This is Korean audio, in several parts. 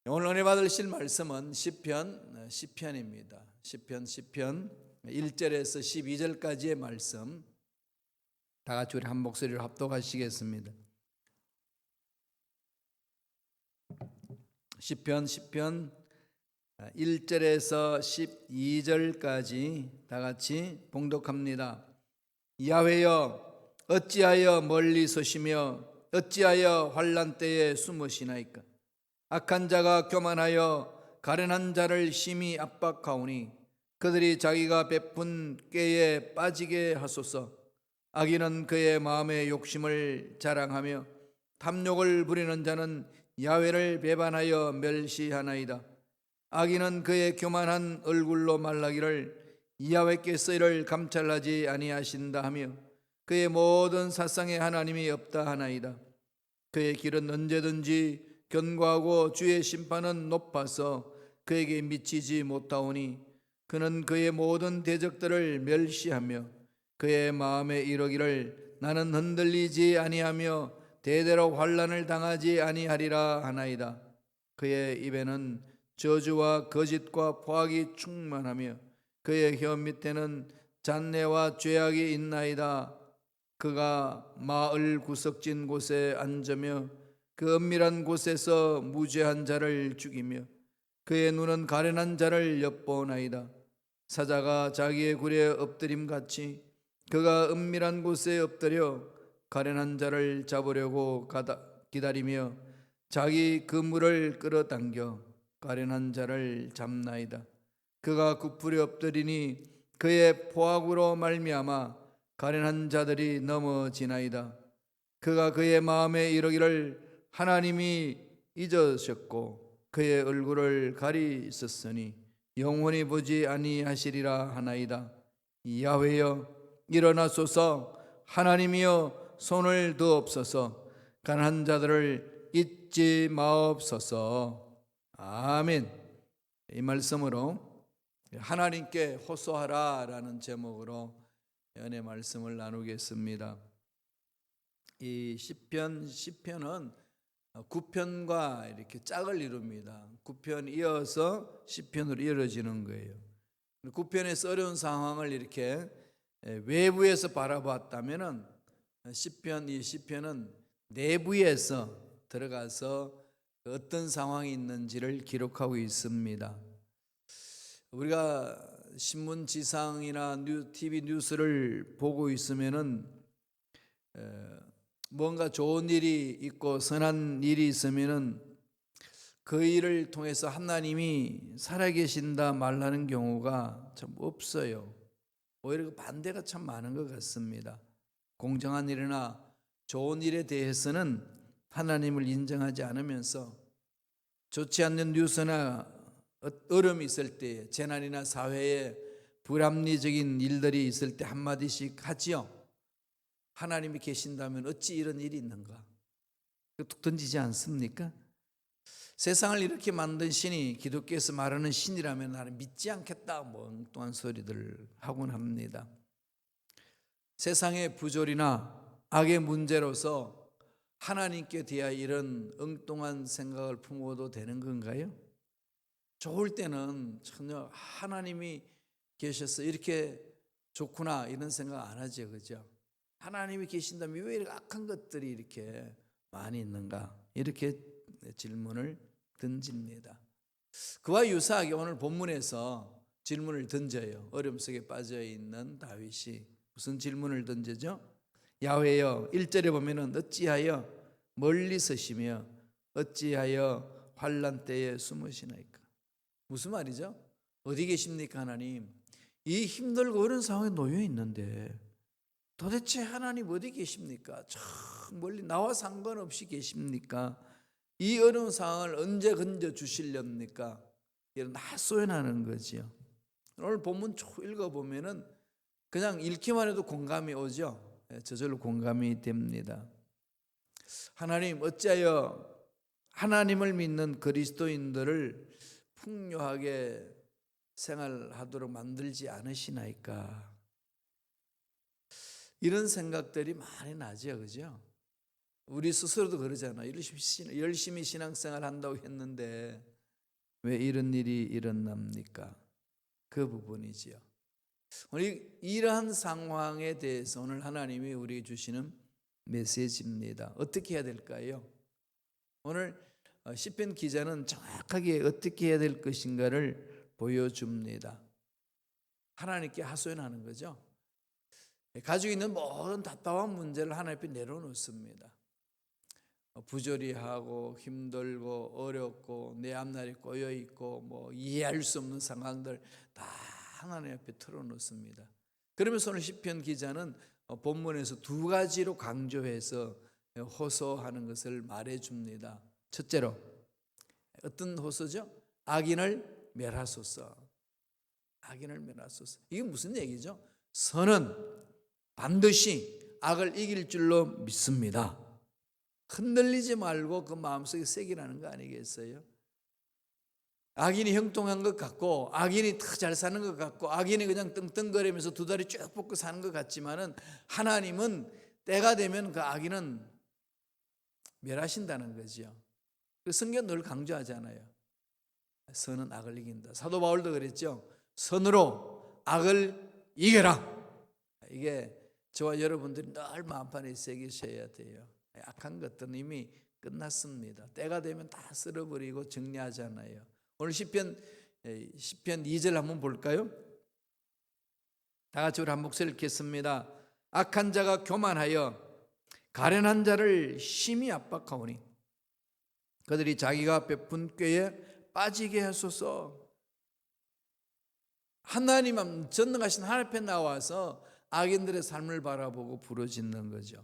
오늘 은혜 받으실 말씀은 시편입니다. 시편 1절에서 12절까지의 말씀 다 같이 우리 한 목소리로 합독하시겠습니다. 시편 1절에서 12절까지 다 같이 봉독합니다. 야훼여, 어찌하여 멀리 서시며 어찌하여 환난 때에 숨으시나이까? 악한 자가 교만하여 가련한 자를 심히 압박하오니 그들이 자기가 베푼 꾀에 빠지게 하소서. 악인은 그의 마음의 욕심을 자랑하며 탐욕을 부리는 자는 야훼를 배반하여 멸시하나이다. 악인은 그의 교만한 얼굴로 말하기를 야훼께서 이를 감찰하지 아니하신다 하며 그의 모든 사상에 하나님이 없다 하나이다. 그의 길은 언제든지 견고하고 주의 심판은 높아서 그에게 미치지 못하오니 그는 그의 모든 대적들을 멸시하며 그의 마음에 이르기를 나는 흔들리지 아니하며 대대로 환난을 당하지 아니하리라 하나이다. 그의 입에는 저주와 거짓과 포악이 충만하며 그의 혀 밑에는 잔내와 죄악이 있나이다. 그가 마을 구석진 곳에 앉으며 그 은밀한 곳에서 무죄한 자를 죽이며 그의 눈은 가련한 자를 엿보나이다. 사자가 자기의 굴에 엎드림같이 그가 은밀한 곳에 엎드려 가련한 자를 잡으려고 기다리며 자기 그물을 끌어당겨 가련한 자를 잡나이다. 그가 굽부려 엎드리니 그의 포악으로 말미암아 가련한 자들이 넘어지나이다. 그가 그의 마음에 이르기를 하나님이 잊으셨고 그의 얼굴을 가리셨으니 영원히 보지 아니하시리라 하나이다. 야훼여 일어나소서. 하나님이여 손을 드옵소서. 가난한 자들을 잊지 마옵소서. 아멘. 이 말씀으로 하나님께 호소하라 라는 제목으로 은혜 말씀을 나누겠습니다. 이 시편은 9편과 이렇게 짝을 이룹니다. 9편 이어서 10편으로 이어지는 거예요. 9편에서 어려운 상황을 이렇게 외부에서 바라봤다면은 이 시편은 내부에서 들어가서 어떤 상황이 있는지를 기록하고 있습니다. 우리가 신문 지상이나 TV 뉴스를 보고 있으면은 뭔가 좋은 일이 있고 선한 일이 있으면은 그 일을 통해서 하나님이 살아계신다 말하는 경우가 참 없어요. 오히려 그 반대가 참 많은 것 같습니다. 공정한 일이나 좋은 일에 대해서는 하나님을 인정하지 않으면서 좋지 않는 뉴스나 어려움이 있을 때, 재난이나 사회에 불합리적인 일들이 있을 때 한마디씩 하지요. 하나님이 계신다면 어찌 이런 일이 있는가? 툭 던지지 않습니까? 세상을 이렇게 만든 신이 기독교에서 말하는 신이라면 나는 믿지 않겠다 엉뚱한 소리들 하곤 합니다. 세상의 부조리나 악의 문제로서 하나님께 대하여 이런 엉뚱한 생각을 품어도 되는 건가요? 좋을 때는 전혀 하나님이 계셔서 이렇게 좋구나 이런 생각 안 하죠, 그죠? 하나님이 계신다면 왜 이렇게 악한 것들이 이렇게 많이 있는가? 이렇게 질문을 던집니다. 그와 유사하게 오늘 본문에서 질문을 던져요. 어려움 속에 빠져 있는 다윗이 무슨 질문을 던지죠? 야훼여 1절에 보면은 어찌하여 멀리 서시며 어찌하여 환난 때에 숨으시나이까? 무슨 말이죠? 어디 계십니까 하나님? 이 힘들고 어려운 상황에 놓여 있는데 도대체 하나님 어디 계십니까? 저 멀리 나와 상관없이 계십니까? 이 어려운 상황을 언제 건져 주시렵니까? 이런 하소연하는 거지요. 오늘 본문 쭉 읽어보면은 그냥 읽기만 해도 공감이 오죠. 저절로 공감이 됩니다. 하나님 어찌하여 하나님을 믿는 그리스도인들을 풍요하게 생활하도록 만들지 않으시나이까? 이런 생각들이 많이 나죠, 그죠? 우리 스스로도 그러잖아요. 열심히 신앙생활 한다고 했는데 왜 이런 일이 일어납니까? 그 부분이지요. 오늘 이러한 상황에 대해서 오늘 하나님이 우리에게 주시는 메시지입니다. 어떻게 해야 될까요? 오늘 시편 기자는 정확하게 어떻게 해야 될 것인가를 보여줍니다. 하나님께 하소연하는 거죠. 가지고 있는 모든 답답한 문제를 하나님 앞에 내려놓습니다. 부조리하고 힘들고 어렵고 내 앞날이 꼬여있고 뭐 이해할 수 없는 상황들 다 하나님 앞에 털어놓습니다. 그러면서 오늘 시편 기자는 본문에서 두 가지로 강조해서 호소하는 것을 말해줍니다. 첫째로 어떤 호소죠? 악인을 멸하소서. 악인을 멸하소서. 이게 무슨 얘기죠? 선은 반드시 악을 이길 줄로 믿습니다. 흔들리지 말고 그 마음속에 새기라는 거 아니겠어요? 악인이 형통한 것 같고 악인이 더 잘 사는 것 같고 악인이 그냥 떵떵거리면서 두 다리 쭉 뻗고 사는 것 같지만은 하나님은 때가 되면 그 악인은 멸하신다는 거죠. 그 성경 늘 강조하잖아요. 선은 악을 이긴다. 사도 바울도 그랬죠. 선으로 악을 이겨라. 이게 저와 여러분들이 늘 마음판에 새기셔야 돼요. 악한 것들은 이미 끝났습니다. 때가 되면 다 쓸어버리고 정리하잖아요. 오늘 시편 2절 한번 볼까요? 다 같이 우리 한 목소리 읽겠습니다. 악한 자가 교만하여 가련한 자를 심히 압박하오니 그들이 자기가 베푼 꾀에 빠지게 하소서. 하나님 전능하신 하나님 앞에 나와서 악인들의 삶을 바라보고 부르짖는 거죠.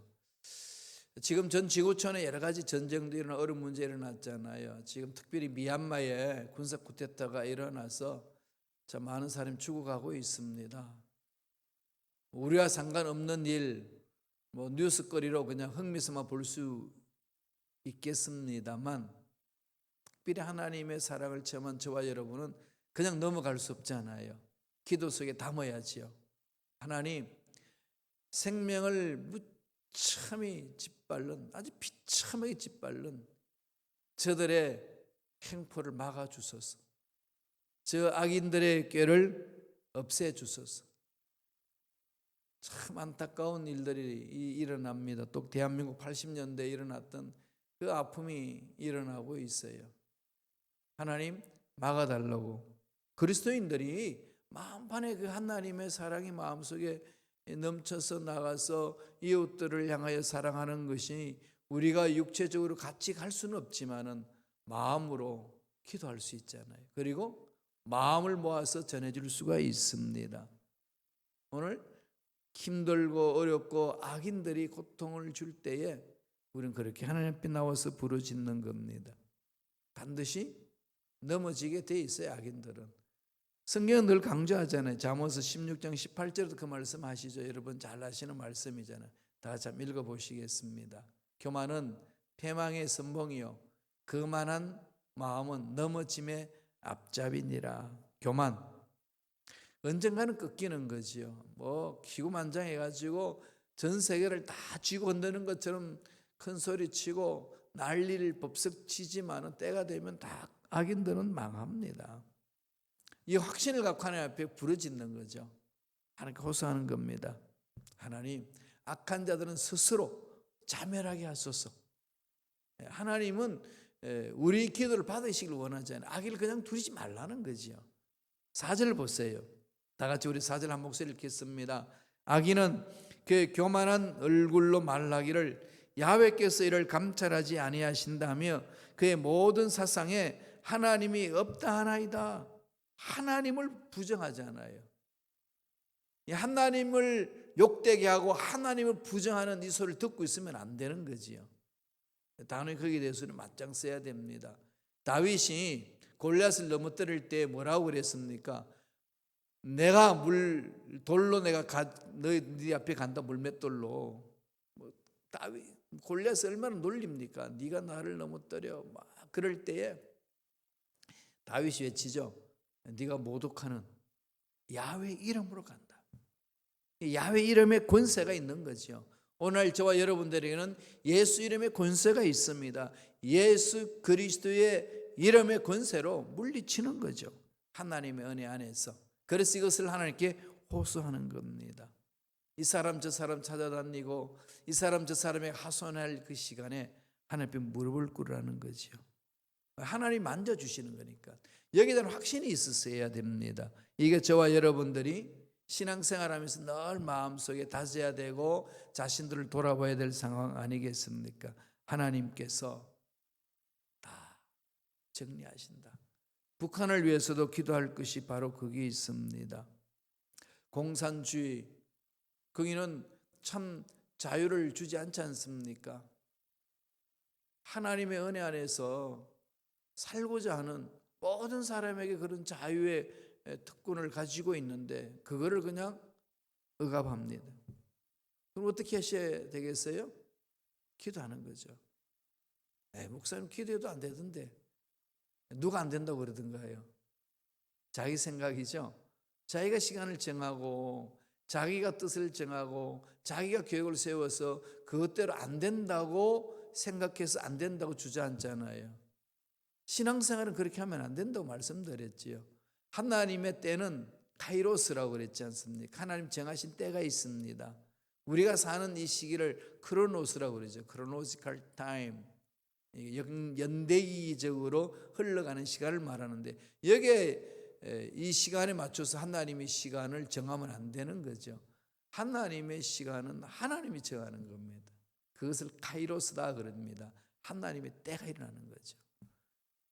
지금 전 지구촌에 여러 가지 전쟁도 일어나고 어려운 문제 일어났잖아요. 지금 특별히 미얀마에 군사 쿠데타가 일어나서 참 많은 사람이 죽어가고 있습니다. 우리와 상관없는 일, 뭐 뉴스거리로 그냥 흥미삼아 볼 수 있겠습니다만 특별히 하나님의 사랑을 체험한 저와 여러분은 그냥 넘어갈 수 없잖아요. 기도 속에 담아야지요. 하나님, 생명을 무참히 짓밟는, 아주 비참하게 짓밟는 저들의 행포를 막아주소서. 저 악인들의 꾀를 없애주소서. 참 안타까운 일들이 일어납니다. 또 대한민국 80년대에 일어났던 그 아픔이 일어나고 있어요. 하나님 막아달라고. 그리스도인들이 마음판에 그 하나님의 사랑이 마음속에 넘쳐서 나가서 이웃들을 향하여 사랑하는 것이 우리가 육체적으로 같이 갈 수는 없지만은 마음으로 기도할 수 있잖아요. 그리고 마음을 모아서 전해줄 수가 있습니다. 오늘 힘들고 어렵고 악인들이 고통을 줄 때에 우리는 그렇게 하나님 앞에 나와서 부르짖는 겁니다. 반드시 넘어지게 돼 있어요. 악인들은. 성경은 늘 강조하잖아요. 잠언서 16장 18절에도 그 말씀 하시죠. 여러분 잘 아시는 말씀이잖아요. 다 같이 한번 읽어보시겠습니다. 교만은 패망의 선봉이요 그만한 마음은 넘어짐의 앞잡이니라. 교만 언젠가는 꺾이는 거지요. 뭐 기구만장해가지고 전 세계를 다 쥐고 흔드는 것처럼 큰 소리 치고 난리를 법석 치지만은 때가 되면 다 악인들은 망합니다. 이 확신을 갖고 하나님 앞에 부르짖는 거죠. 하나님께 호소하는 겁니다. 하나님, 악한 자들은 스스로 자멸하게 하소서. 하나님은 우리 기도를 받으시길 원하잖아요. 악을 그냥 두리지 말라는 거지요. 4절 보세요. 다 같이 우리 4절 한 목소리 읽겠습니다. 악인은 그 교만한 얼굴로 말하기를 야훼께서 이를 감찰하지 아니하신다며 그의 모든 사상에 하나님이 없다 하나이다. 하나님을 부정하잖아요. 하나님을 욕되게 하고 하나님을 부정하는 이 소리를 듣고 있으면 안 되는 거지요. 당연히 거기에 대해서는 맞짱 써야 됩니다. 다윗이 골리앗을 넘어뜨릴 때 뭐라고 그랬습니까? 내가 돌로 내가 네 앞에 간다. 물맷돌로. 다윗 골리앗을 얼마나 놀립니까? 네가 나를 넘어뜨려. 막 그럴 때에 다윗이 외치죠. 네가 모독하는 야훼 이름으로 간다. 야훼 이름에 권세가 있는 거죠. 오늘 저와 여러분들에게는 예수 이름의 권세가 있습니다. 예수 그리스도의 이름의 권세로 물리치는 거죠. 하나님의 은혜 안에서. 그래서 이것을 하나님께 호소하는 겁니다. 이 사람 저 사람 찾아다니고 이 사람 저 사람에게 하소연할 그 시간에 하나님 앞에 무릎을 꿇으라는 거죠. 하나님 만져주시는 거니까 여기에 대한 확신이 있었어야 됩니다. 이게 저와 여러분들이 신앙생활하면서 늘 마음속에 다져야 되고 자신들을 돌아봐야 될 상황 아니겠습니까? 하나님께서 다 정리하신다. 북한을 위해서도 기도할 것이 바로 거기에 있습니다. 공산주의, 거기는 참 자유를 주지 않지 않습니까? 하나님의 은혜 안에서 살고자 하는 모든 사람에게 그런 자유의 특권을 가지고 있는데 그거를 그냥 억압합니다. 그럼 어떻게 하셔야 되겠어요? 기도하는 거죠. 목사님 기도해도 안 되던데 누가 안 된다고 그러던가요? 자기 생각이죠. 자기가 시간을 정하고 자기가 뜻을 정하고 자기가 계획을 세워서 그것대로 안 된다고 생각해서 안 된다고 주저앉잖아요. 신앙생활은 그렇게 하면 안 된다고 말씀드렸지요. 하나님의 때는 카이로스라고 그랬지 않습니까? 하나님 정하신 때가 있습니다. 우리가 사는 이 시기를 크로노스라고 그러죠. 크로노시컬 타임. 연대기적으로 흘러가는 시간을 말하는데 여기에 이 시간에 맞춰서 하나님의 시간을 정하면 안 되는 거죠. 하나님의 시간은 하나님이 정하는 겁니다. 그것을 카이로스다 그럽니다. 하나님의 때가 일어나는 거죠.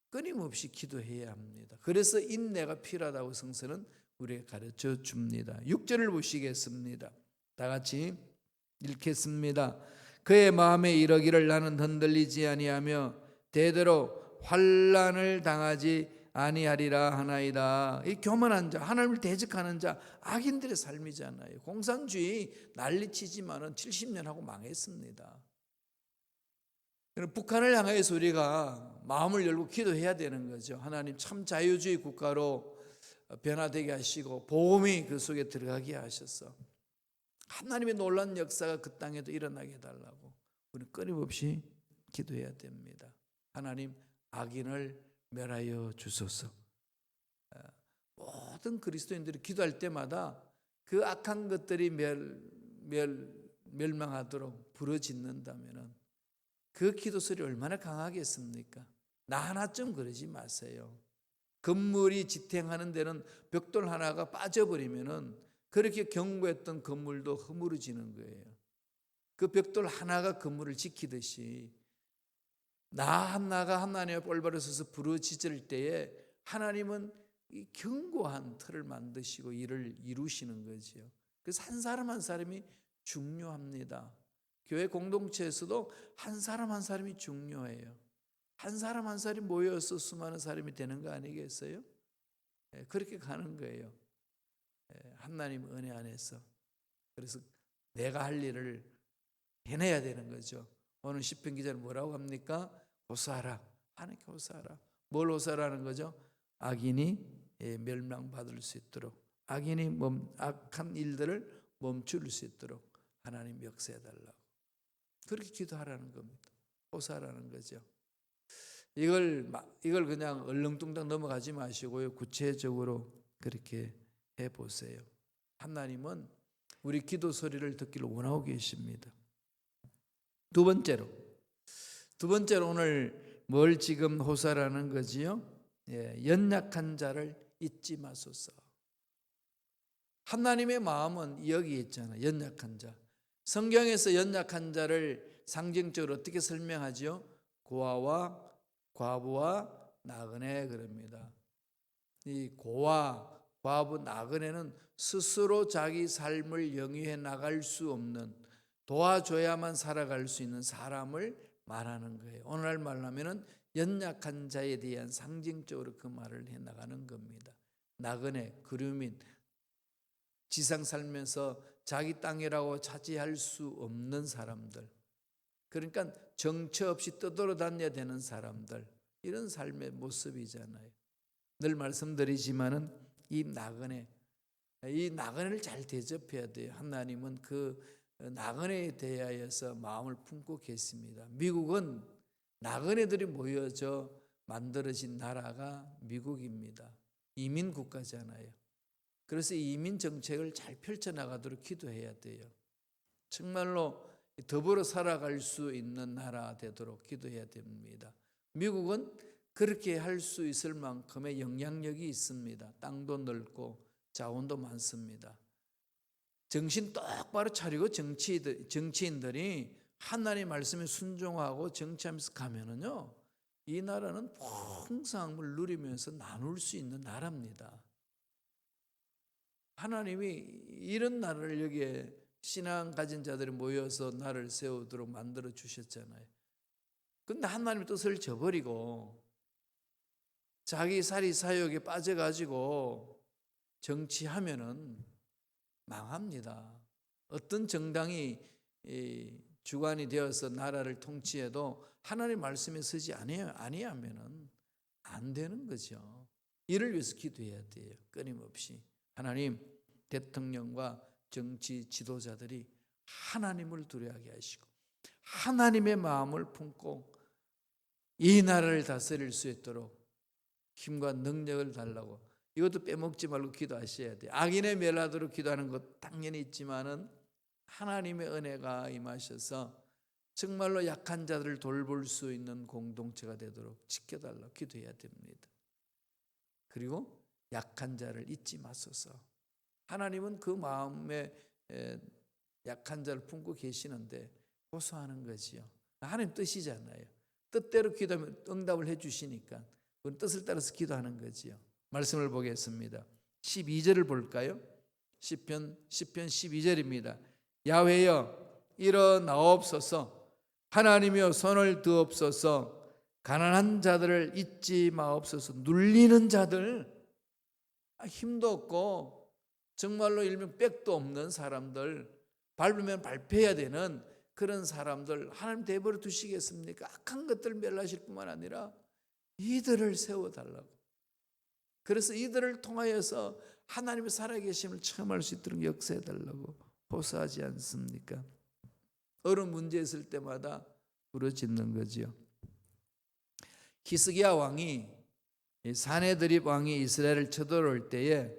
끊임없이 기도해야 합니다. 그래서 인내가 필요하다고 성서는 우리에게 가르쳐 줍니다. 6절을 보시겠습니다. 다 같이 읽겠습니다. 그의 마음에 이르기를 나는 흔들리지 아니하며 대대로 환난을 당하지 아니하리라 하나이다. 이 교만한 자, 하나님을 대적하는 자, 악인들의 삶이잖아요. 공산주의 난리치지만은 70년 하고 망했습니다. 북한을 향해서 우리가 마음을 열고 기도해야 되는 거죠. 하나님 참 자유주의 국가로 변화되게 하시고 복음이 그 속에 들어가게 하셔서 하나님의 놀라운 역사가 그 땅에도 일어나게 해달라고 우리는 끊임없이 기도해야 됩니다. 하나님 악인을 멸하여 주소서. 모든 그리스도인들이 기도할 때마다 그 악한 것들이 멸망하도록 부르짖는다면 그 기도 소리 얼마나 강하겠습니까? 나 하나쯤 그러지 마세요. 건물이 지탱하는 데는 벽돌 하나가 빠져버리면은 그렇게 견고했던 건물도 허물어지는 거예요. 그 벽돌 하나가 건물을 지키듯이 나 하나가 하나님의 올바로 서서 부르짖을 때에 하나님은 이 견고한 틀을 만드시고 일을 이루시는 거죠. 그래서 한 사람 한 사람이 중요합니다. 교회 공동체에서도 한 사람 한 사람이 중요해요. 한 사람 한 사람이 모여서 수많은 사람이 되는 거 아니겠어요? 그렇게 가는 거예요. 하나님 은혜 안에서. 그래서 내가 할 일을 해내야 되는 거죠. 오늘 시편 기자는 뭐라고 합니까? 호소하라. 하나님께 호소하라. 뭘 호소하라는 거죠? 악인이 멸망받을 수 있도록, 악인이 악한 일들을 멈출 수 있도록 하나님 역사해달라고. 그렇게 기도하라는 겁니다. 호소하라는 거죠. 이걸 그냥 얼렁뚱땅 넘어가지 마시고요. 구체적으로 그렇게 해보세요. 하나님은 우리 기도 소리를 듣기를 원하고 계십니다. 두 번째로 오늘 뭘 지금 호소하라는 거지요? 연약한 자를 잊지 마소서. 하나님의 마음은 여기 있잖아요. 연약한 자. 성경에서 연약한 자를 상징적으로 어떻게 설명하죠? 고아와 과부와 나그네 그럽니다. 이 고아, 과부, 나그네는 스스로 자기 삶을 영위해 나갈 수 없는, 도와줘야만 살아갈 수 있는 사람을 말하는 거예요. 오늘날 말로 하면은 연약한 자에 대한 상징적으로 그 말을 해 나가는 겁니다. 나그네, 그류민, 지상 살면서 자기 땅이라고 차지할 수 없는 사람들, 그러니까 정처 없이 떠돌아다녀야 되는 사람들, 이런 삶의 모습이잖아요. 늘 말씀드리지만은 이 나그네를 잘 대접해야 돼요. 하나님은 그 나그네에 대하여서 마음을 품고 계십니다. 미국은 나그네들이 모여져 만들어진 나라가 미국입니다. 이민 국가잖아요. 그래서 이민 정책을 잘 펼쳐나가도록 기도해야 돼요. 정말로 더불어 살아갈 수 있는 나라 되도록 기도해야 됩니다. 미국은 그렇게 할 수 있을 만큼의 영향력이 있습니다. 땅도 넓고 자원도 많습니다. 정신 똑바로 차리고 정치인들이 하나님 말씀에 순종하고 정치하면서 가면은요, 이 나라는 풍성함을 누리면서 나눌 수 있는 나라입니다. 하나님이 이런 나라를 여기에 신앙 가진 자들이 모여서 나라를 세우도록 만들어 주셨잖아요. 근데 하나님의 뜻을 저버리고 자기 사리 사욕에 빠져가지고 정치하면은 망합니다. 어떤 정당이 주관이 되어서 나라를 통치해도 하나님 말씀에 서지 아니하면은 안 되는 거죠. 이를 위해서 기도해야 돼요. 끊임없이. 하나님, 대통령과 정치 지도자들이 하나님을 두려워하게 하시고 하나님의 마음을 품고 이 나라를 다스릴 수 있도록 힘과 능력을 달라고, 이것도 빼먹지 말고 기도하셔야 돼요. 악인의 멸하도록 기도하는 것 당연히 있지만은 하나님의 은혜가 임하셔서 정말로 약한 자들을 돌볼 수 있는 공동체가 되도록 지켜달라고 기도해야 됩니다. 그리고 약한 자를 잊지 마소서. 하나님은 그 마음에 약한 자를 품고 계시는데 고소하는 거지요. 하나님 뜻이잖아요. 뜻대로 기도하면 응답을 해 주시니까 그건 뜻을 따라서 기도하는 거지요. 말씀을 보겠습니다. 12절을 볼까요? 시편 12절입니다. 야훼여 일어나옵소서, 하나님이여 손을 드옵소서, 가난한 자들을 잊지 마옵소서. 눌리는 자들, 힘도 없고 정말로 일명 백도 없는 사람들, 밟으면 밟혀야 되는 그런 사람들 하나님 내버려 두시겠습니까? 악한 것들 멸하실 뿐만 아니라 이들을 세워달라고. 그래서 이들을 통하여서 하나님의 살아계심을 체험할 수 있도록 역사해달라고 호소하지 않습니까? 어려운 문제 있을 때마다 부르짖는 거지요. 히스기야 왕이, 사네드립 왕이 이스라엘을 쳐들어올 때에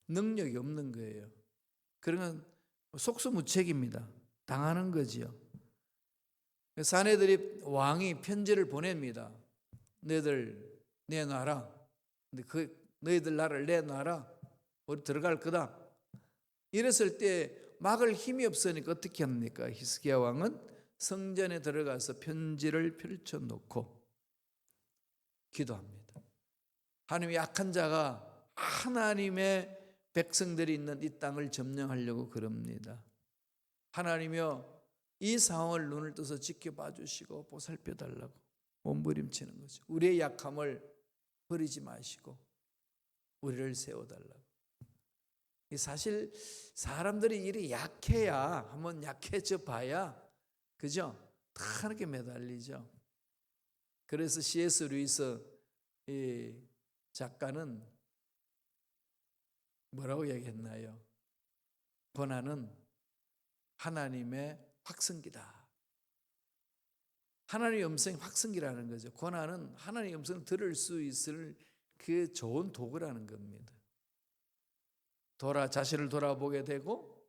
능력이 없는 거예요. 그러면 속수무책입니다. 당하는 거지요. 사네드립 왕이 편지를 보냅니다. 너희들 내놔라. 근데 너희들 나라를 내놔라. 우리 들어갈 거다. 이랬을 때 막을 힘이 없으니까 어떻게 합니까? 히스기야 왕은 성전에 들어가서 편지를 펼쳐놓고 기도합니다. 하나님의 약한 자가 하나님의 백성들이 있는 이 땅을 점령하려고 그럽니다. 하나님이여 이 상황을 눈을 떠서 지켜봐 주시고 보살펴 달라고 몸부림치는 거죠. 우리의 약함을 버리지 마시고 우리를 세워달라고. 사실 사람들이 이리 약해야, 한번 약해져 봐야, 그죠? 다 이렇게 매달리죠. 그래서 C.S. 루이스 이 작가는 뭐라고 얘기했나요? 고난은 하나님의 확성기다. 하나님의 음성이 확성기라는 거죠. 고난은 하나님의 음성을 들을 수 있을 그 좋은 도구라는 겁니다. 자신을 돌아보게 되고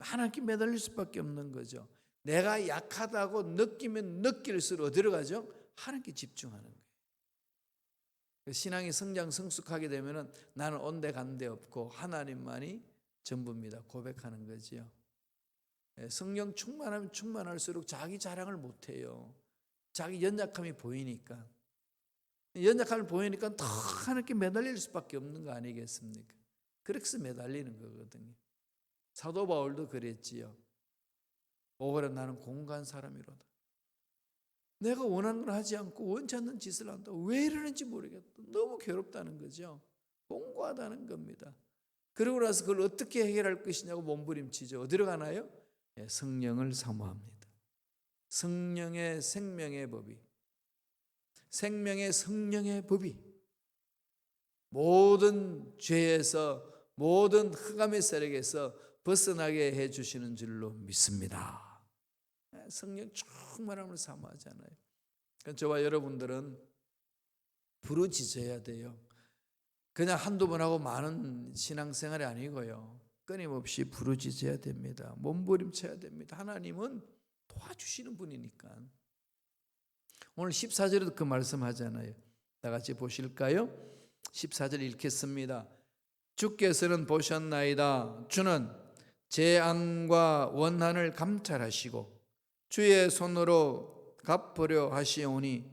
하나님께 매달릴 수밖에 없는 거죠. 내가 약하다고 느끼면 느낄수록 어디로 가죠? 하나님께 집중하는 거예요. 신앙이 성숙하게 되면 나는 온데 간데 없고 하나님만이 전부입니다. 고백하는 거지요. 성령 충만하면 충만할수록 자기 자랑을 못해요. 자기 연약함이 보이니까. 연약함을 보이니까 더 하나님께 매달릴 수밖에 없는 거 아니겠습니까? 그래서 매달리는 거거든요. 사도 바울도 그랬지요. 오거라 나는 공고한 사람이로다. 내가 원하는 걸 하지 않고 원치 않는 짓을 한다. 왜 이러는지 모르겠다. 너무 괴롭다는 거죠. 공고하다는 겁니다. 그러고 나서 그걸 어떻게 해결할 것이냐고 몸부림치죠. 어디로 가나요? 성령을 사모합니다. 성령의 생명의 법이, 생명의 성령의 법이 모든 죄에서, 모든 흑암의 세력에서 벗어나게 해주시는 줄로 믿습니다. 성령 충만함을 사모하잖아요. 저와 여러분들은 부르짖어야 돼요. 그냥 한두 번 하고 많은 신앙생활이 아니고요. 끊임없이 부르짖어야 됩니다. 몸부림쳐야 됩니다. 하나님은 도와주시는 분이니까. 오늘 14절에도 그 말씀하잖아요. 다 같이 보실까요? 14절 읽겠습니다. 주께서는 보셨나이다. 주는 재앙과 원한을 감찰하시고 주의 손으로 갚으려 하시오니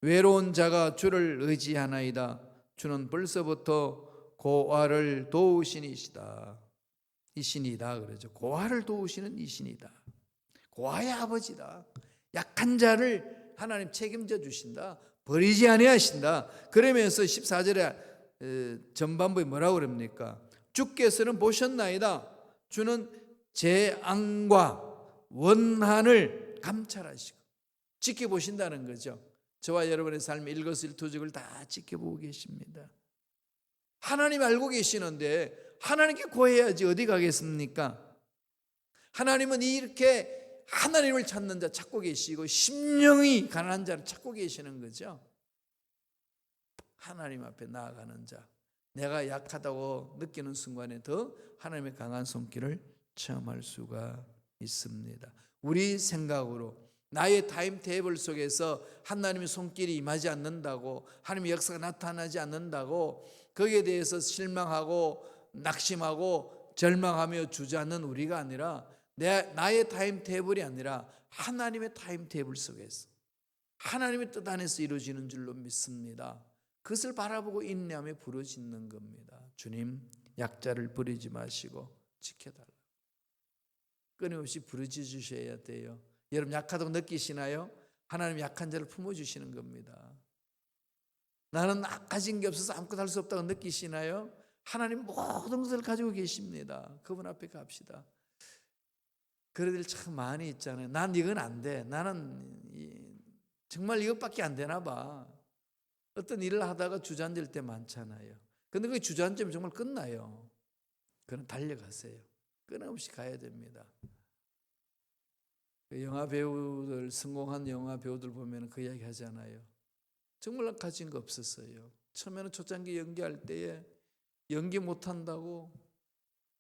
외로운 자가 주를 의지하나이다. 주는 벌써부터 고아를 도우시니시다. 이신이다 그러죠. 고아를 도우시는 이신이다. 고아의 아버지다. 약한 자를 하나님 책임져 주신다. 버리지 아니하신다. 그러면서 14절에 전반부에 뭐라고 그럽니까? 주께서는 보셨나이다. 주는 재앙과 원한을 감찰하시고 지켜보신다는 거죠. 저와 여러분의 삶의 일거수일투족을 다 지켜보고 계십니다. 하나님 알고 계시는데 하나님께 구해야지 어디 가겠습니까? 하나님은 이렇게 하나님을 찾는 자 찾고 계시고 심령이 가난한 자를 찾고 계시는 거죠. 하나님 앞에 나아가는 자, 내가 약하다고 느끼는 순간에 더 하나님의 강한 손길을 체험할 수가 있습니다. 우리 생각으로 나의 타임테이블 속에서 하나님의 손길이 임하지 않는다고, 하나님의 역사가 나타나지 않는다고 거기에 대해서 실망하고 낙심하고 절망하며 주저앉는 우리가 아니라 나의 타임테이블이 아니라 하나님의 타임테이블 속에서 하나님의 뜻 안에서 이루어지는 줄로 믿습니다. 그것을 바라보고 인내하며 부르짖는 겁니다. 주님, 약자를 버리지 마시고 지켜달라. 끊임없이 부르짖으셔야 돼요. 여러분 약하다고 느끼시나요? 하나님 약한 자를 품어주시는 겁니다. 나는 가진 게 없어서 아무것도 할 수 없다고 느끼시나요? 하나님 모든 것을 가지고 계십니다. 그분 앞에 갑시다. 그런 일 참 많이 있잖아요. 난 이건 안 돼. 나는 정말 이것밖에 안 되나 봐. 어떤 일을 하다가 주저앉을 때 많잖아요. 근데 그 주저앉으면 정말 끝나요. 그럼 달려가세요. 끊임없이 가야 됩니다. 영화 배우들, 성공한 영화 배우들 보면 그 이야기 하잖아요. 정말 가진 거 없었어요. 처음에는 초창기 연기할 때에 연기 못한다고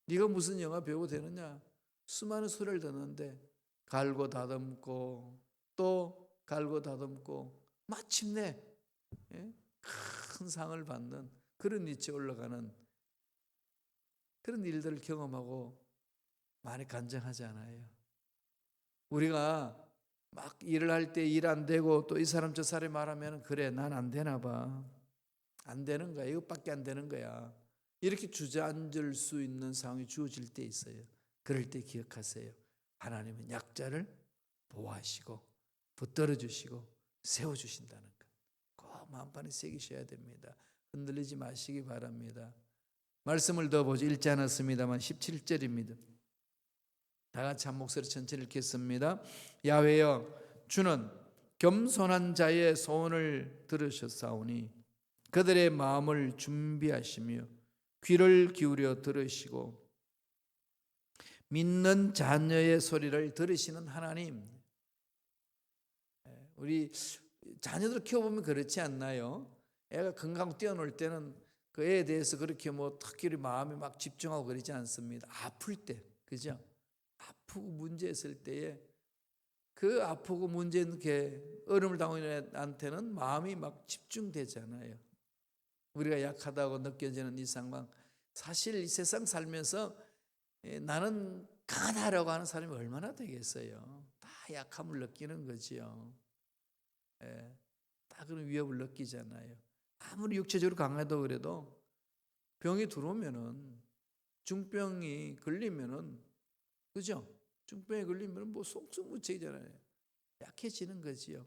네가 무슨 영화 배우가 되느냐, 수많은 소리를 듣는데 갈고 다듬고 또 갈고 다듬고 마침내 큰 상을 받는 그런 위치에 올라가는 그런 일들을 경험하고 많이 간증하지 않아요. 우리가 막 일을 할 때 일 안 되고 또 이 사람 저 사람이 말하면 그래 난 안 되나 봐. 안 되는 거야. 이것밖에 안 되는 거야. 이렇게 주저앉을 수 있는 상황이 주어질 때 있어요. 그럴 때 기억하세요. 하나님은 약자를 보호하시고 붙들어 주시고 세워주신다는 것. 꼭 마음판에 새기셔야 됩니다. 흔들리지 마시기 바랍니다. 말씀을 더 보죠. 읽지 않았습니다만 17절입니다. 다 같이 한 목소리 천천히 읽겠습니다. 야훼여, 주는 겸손한 자의 소원을 들으셨사오니 그들의 마음을 준비하시며 귀를 기울여 들으시고 믿는 자녀의 소리를 들으시는 하나님. 우리 자녀들 키워보면 그렇지 않나요? 애가 건강하고 뛰어놀 때는 그 애에 대해서 그렇게 특별히 마음이 막 집중하고 그러지 않습니다. 아플 때, 그죠? 아프고 문제 있을 때에 그 아프고 문제 있는 게 어려움을 당하는 애한테는 마음이 막 집중되잖아요. 우리가 약하다고 느껴지는 이 상황, 사실 이 세상 살면서 나는 강하다라고 하는 사람이 얼마나 되겠어요? 다 약함을 느끼는 거지요. 다 그런 위협을 느끼잖아요. 아무리 육체적으로 강하다고 그래도 병이 들어오면은, 중병이 걸리면은, 그죠? 중병에 걸리면 속수무책이잖아요. 약해지는 거지요.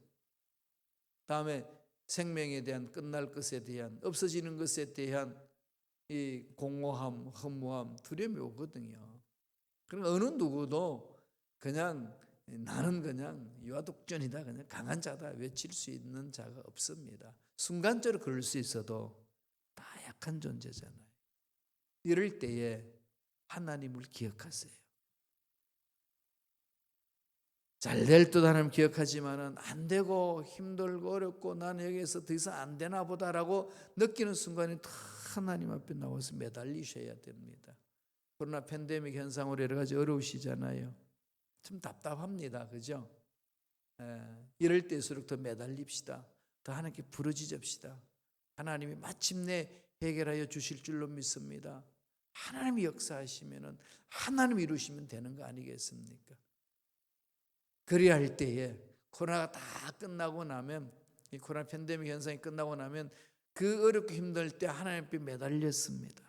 다음에 생명에 대한, 끝날 것에 대한, 없어지는 것에 대한 이 공허함, 허무함, 두려움이 오거든요. 그럼 어느 누구도 그냥 나는 그냥 유아독존이다, 그냥 강한 자다 외칠 수 있는 자가 없습니다. 순간적으로 그럴 수 있어도 다 약한 존재잖아요. 이럴 때에 하나님을 기억하세요. 잘 될 듯 하나님 기억하지만은 안 되고 힘들고 어렵고 나는 여기에서 더 이상 안 되나 보다라고 느끼는 순간에 다 하나님 앞에 나와서 매달리셔야 됩니다. 코로나 팬데믹 현상으로 여러 가지 어려우시잖아요. 참 답답합니다. 그죠? 이럴 때일수록 더 매달립시다. 더 하나님께 부르짖읍시다. 하나님이 마침내 해결하여 주실 줄로 믿습니다. 하나님이 역사하시면은 하나님이 이루시면 되는 거 아니겠습니까? 그래야 할 때에 코로나가 다 끝나고 나면, 이 코로나 팬데믹 현상이 끝나고 나면 그 어렵고 힘들 때 하나님 앞에 매달렸습니다.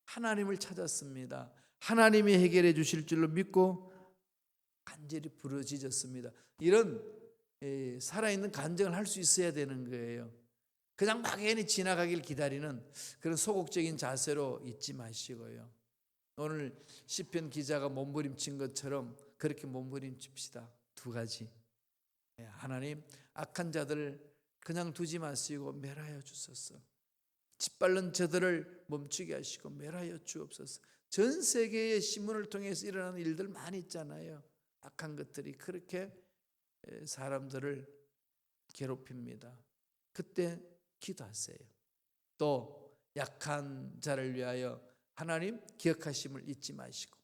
하나님을 찾았습니다. 하나님이 해결해 주실 줄로 믿고 간절히 부르짖었습니다. 이런 살아있는 간증을 할 수 있어야 되는 거예요. 그냥 막연히 지나가길 기다리는 그런 소극적인 자세로 있지 마시고요. 오늘 시편 기자가 몸부림친 것처럼 그렇게 몸부림칩시다. 두 가지. 하나님, 악한 자들을 그냥 두지 마시고 멸하여 주소서. 짓밟는 저들을 멈추게 하시고 멸하여 주옵소서. 전 세계의 신문을 통해서 일어나는 일들 많이 있잖아요. 악한 것들이 그렇게 사람들을 괴롭힙니다. 그때 기도하세요. 또 약한 자를 위하여 하나님 기억하심을 잊지 마시고,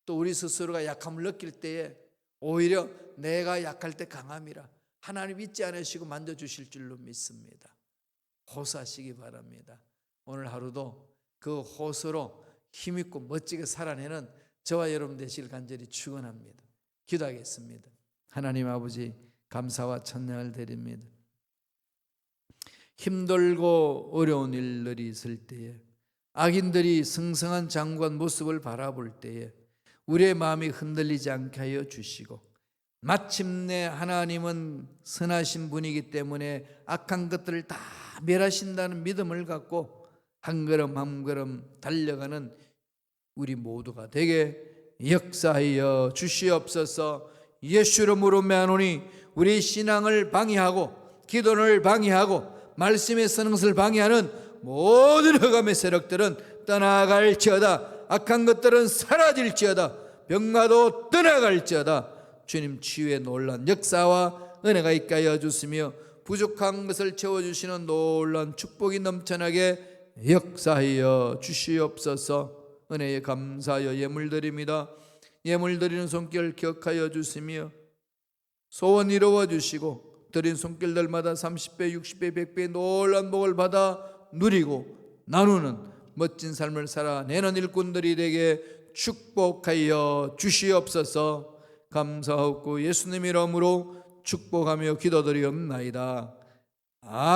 또 우리 스스로가 약함을 느낄 때에 오히려 내가 약할 때 강함이라 하나님 잊지 않으시고 만져주실 줄로 믿습니다. 호소하시기 바랍니다. 오늘 하루도 그 호소로 힘있고 멋지게 살아내는 저와 여러분 되시길 간절히 축원합니다. 기도하겠습니다. 하나님 아버지, 감사와 찬양을 드립니다. 힘들고 어려운 일들이 있을 때에, 악인들이 승승한 장관 모습을 바라볼 때에 우리의 마음이 흔들리지 않게 하여 주시고, 마침내 하나님은 선하신 분이기 때문에 악한 것들을 다 멸하신다는 믿음을 갖고 한 걸음 한 걸음 달려가는 우리 모두가 되게 역사하여 주시옵소서. 예수 이름으로 명하노니 우리 신앙을 방해하고 기도를 방해하고 말씀의 선행을 방해하는 모든 흑암의 세력들은 떠나갈지어다. 악한 것들은 사라질지어다. 병마도 떠나갈지어다. 주님 치유의 놀라운 역사와 은혜가 있게 하여 주시며 부족한 것을 채워주시는 놀라운 축복이 넘쳐나게 역사하여 주시옵소서. 은혜에 감사하여 예물 드립니다. 예물 드리는 손길 기억하여 주시며 소원 이루어 주시고 드린 손길들마다 30배, 60배, 100배 놀라운 복을 받아 누리고 나누는 멋진 삶을 살아내는 일꾼들이 되게 축복하여 주시옵소서. 감사하고 예수님 이름으로 축복하며 기도드리옵나이다. 아멘.